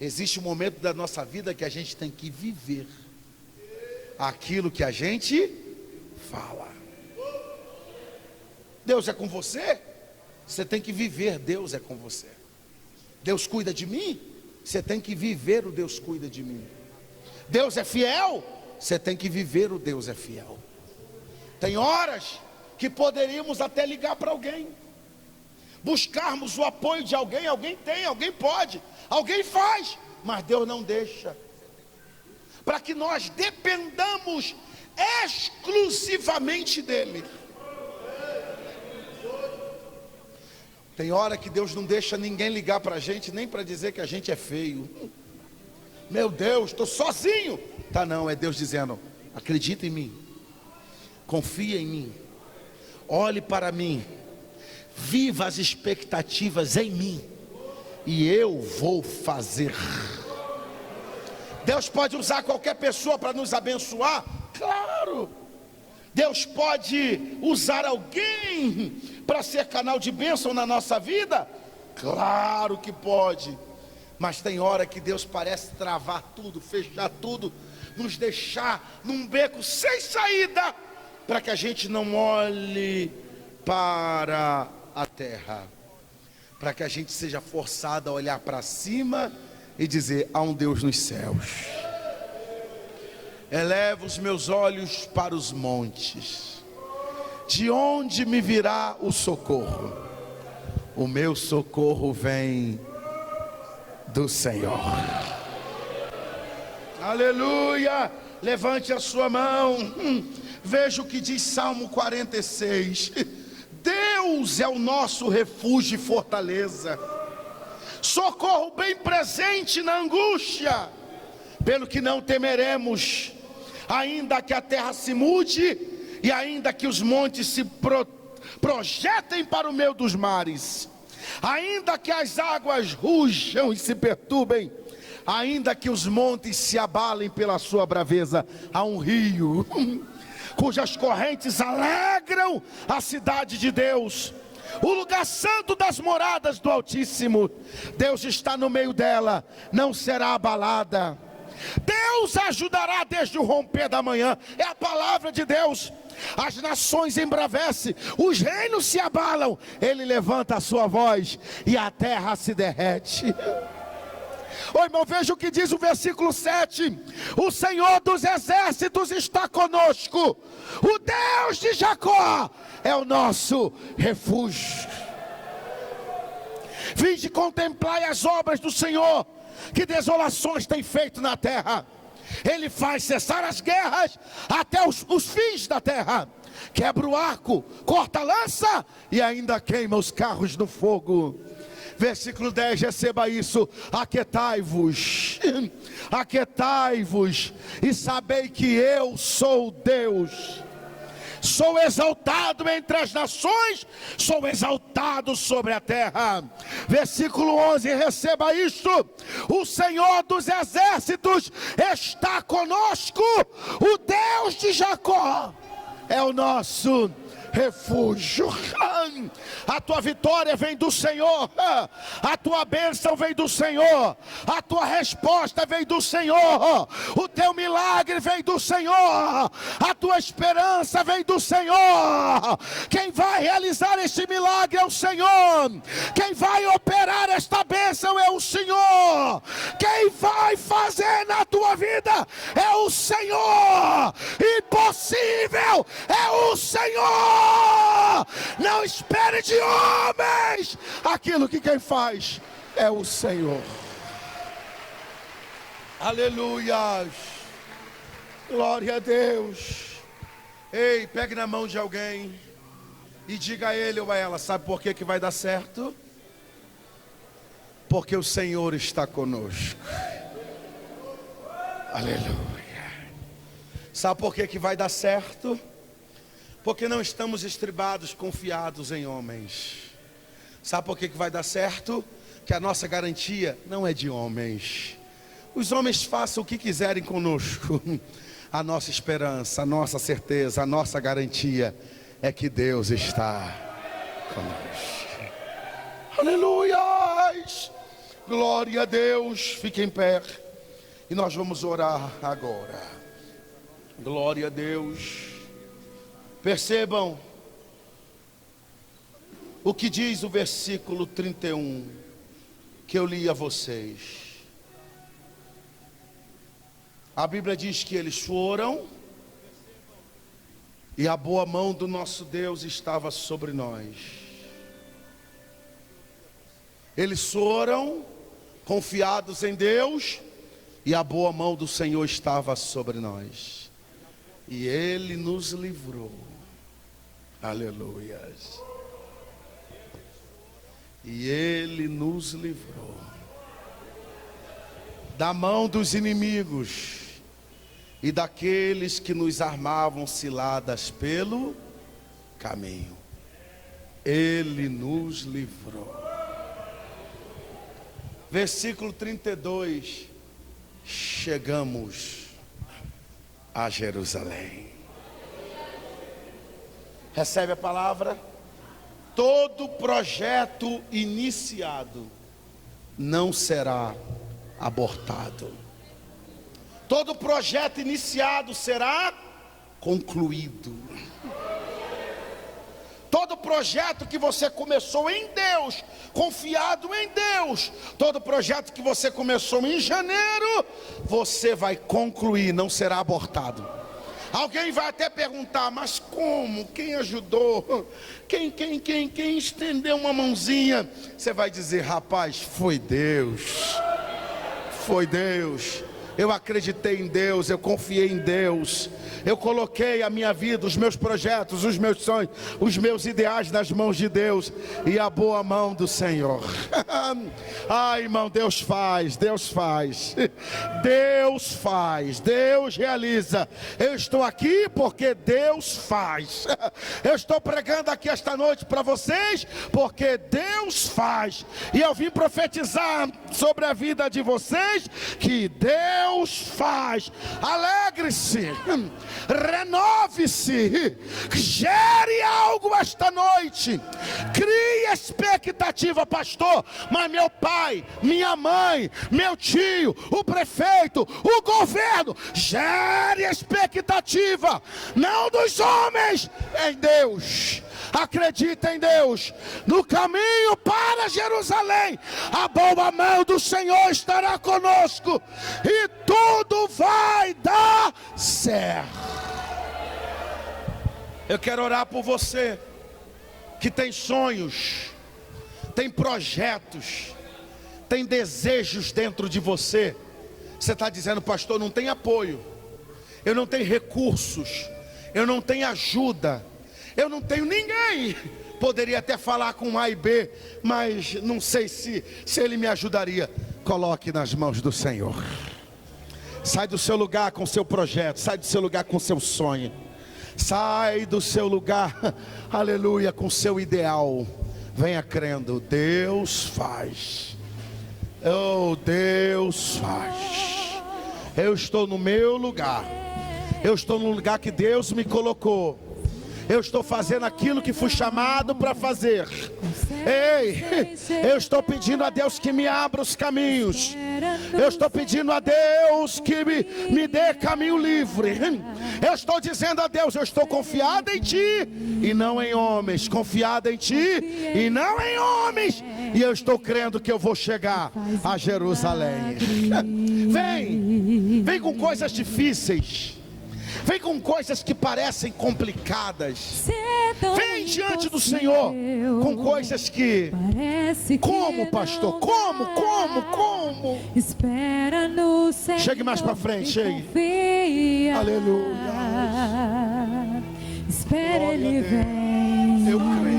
Existe um momento da nossa vida que a gente tem que viver aquilo que a gente fala. Deus é com você? Você tem que viver, Deus é com você. Deus cuida de mim? Você tem que viver o Deus cuida de mim. Deus é fiel? Você tem que viver o Deus é fiel. Tem horas que poderíamos até ligar para alguém, buscarmos o apoio de alguém. Alguém tem, alguém pode, alguém faz, mas Deus não deixa, para que nós dependamos exclusivamente dEle. Tem hora que Deus não deixa ninguém ligar para a gente, nem para dizer que a gente é feio. Meu Deus, estou sozinho. Tá não, é Deus dizendo: acredita em mim, confia em mim, olhe para mim, viva as expectativas em mim, e eu vou fazer. Deus pode usar qualquer pessoa para nos abençoar? Claro. Deus pode usar alguém para ser canal de bênção na nossa vida? Claro que pode. Mas tem hora que Deus parece travar tudo, fechar tudo, nos deixar num beco sem saída, para que a gente não olhe para a terra, para que a gente seja forçado a olhar para cima e dizer: há um Deus nos céus. Elevo os meus olhos para os montes, de onde me virá o socorro? O meu socorro vem do Senhor. Aleluia! Levante a sua mão. Veja o que diz Salmo 46. Deus é o nosso refúgio e fortaleza, socorro bem presente na angústia. Pelo que não temeremos, ainda que a terra se mude, e ainda que os montes se projetem para o meio dos mares, ainda que as águas rujam e se perturbem, ainda que os montes se abalem pela sua braveza. Há um rio cujas correntes alegram a cidade de Deus, o lugar santo das moradas do Altíssimo. Deus está no meio dela, não será abalada. Deus ajudará desde o romper da manhã. É a palavra de Deus. As nações embravecem, os reinos se abalam, Ele levanta a sua voz e a terra se derrete. Ô irmão, veja o que diz o versículo 7. O Senhor dos exércitos está conosco, o Deus de Jacó é o nosso refúgio. Vinde contemplai as obras do Senhor, que desolações tem feito na terra. Ele faz cessar as guerras até os fins da terra. quebra o arco, corta a lança e ainda queima os carros no fogo. Versículo 10, receba isso: aquietai-vos, aquietai-vos e sabei que eu sou Deus. Sou exaltado entre as nações, sou exaltado sobre a terra. Versículo 11, receba isto: o Senhor dos exércitos está conosco, o Deus de Jacó é o nosso refúgio. A tua vitória vem do Senhor, a tua bênção vem do Senhor, a tua resposta vem do Senhor, o teu milagre vem do Senhor, a tua esperança vem do Senhor. Quem vai realizar este milagre é o Senhor, quem vai operar esta bênção é o Senhor, quem vai fazer na tua vida é o Senhor. Impossível é o Senhor. Não espere de homens aquilo que quem faz é o Senhor. Aleluia, glória a Deus. Ei, pegue na mão de alguém e diga a ele ou a ela: sabe por que vai dar certo? Porque o Senhor está conosco. Aleluia. Sabe por que vai dar certo? Porque não estamos estribados, confiados em homens. Sabe por que vai dar certo? Que a nossa garantia não é de homens. Os homens façam o que quiserem conosco. A nossa esperança, a nossa certeza, a nossa garantia é que Deus está conosco. Aleluia! Glória a Deus. Fique em pé e nós vamos orar agora. Glória a Deus. Percebam o que diz o versículo 31 que eu li a vocês. A Bíblia diz que eles foram e a boa mão do nosso Deus estava sobre nós. Eles foram confiados em Deus e a boa mão do Senhor estava sobre nós. E Ele nos livrou. Aleluia. E Ele nos livrou da mão dos inimigos e daqueles que nos armavam ciladas pelo caminho. Ele nos livrou. Versículo 32. Chegamos a Jerusalém. Recebe a palavra? Todo projeto iniciado não será abortado. Todo projeto iniciado será concluído. Todo projeto que você começou em Deus, confiado em Deus, todo projeto que você começou em janeiro, você vai concluir, não será abortado. Alguém vai até perguntar: mas como? Quem ajudou? Quem estendeu uma mãozinha? Você vai dizer: rapaz, foi Deus. Foi Deus. Eu acreditei em Deus, eu confiei em Deus, eu coloquei a minha vida, os meus projetos, os meus sonhos, os meus ideais nas mãos de Deus e a boa mão do Senhor. Ai, irmão, Deus faz, Deus faz, Deus faz, Deus realiza. Eu estou aqui porque Deus faz. Eu estou pregando aqui esta noite para vocês porque Deus faz. E eu vim profetizar sobre a vida de vocês que Deus faz. Alegre-se, renove-se, gere algo esta noite, crie expectativa. Pastor, mas meu pai, minha mãe, meu tio, o prefeito, o governo, gere expectativa, não dos homens, em Deus. Acredita em Deus. No caminho para Jerusalém, a boa mão do Senhor estará conosco e tudo vai dar certo. Eu quero orar por você que tem sonhos, tem projetos, tem desejos dentro de você. Você está dizendo: pastor, não tem apoio, eu não tenho recursos, eu não tenho ajuda, eu não tenho ninguém. Poderia até falar com A e B, mas não sei se Ele me ajudaria. Coloque nas mãos do Senhor. Sai do seu lugar com o seu projeto, sai do seu lugar com o seu sonho, sai do seu lugar, aleluia, com o seu ideal. Venha crendo, Deus faz. Oh, Deus faz. Eu estou no meu lugar, eu estou no lugar que Deus me colocou. Eu estou fazendo aquilo que fui chamado para fazer. Ei, eu estou pedindo a Deus que me abra os caminhos. Eu estou pedindo a Deus que me dê caminho livre. Eu estou dizendo a Deus, eu estou confiado em Ti e não em homens. Confiado em Ti e não em homens. E eu estou crendo que eu vou chegar a Jerusalém. Vem com coisas difíceis. Vem com coisas que parecem complicadas. Vem diante do Senhor com coisas que... Como, pastor? Como? Espera no Senhor. Chegue mais para frente, chegue. Aleluia. Espera, Ele vem. Eu creio.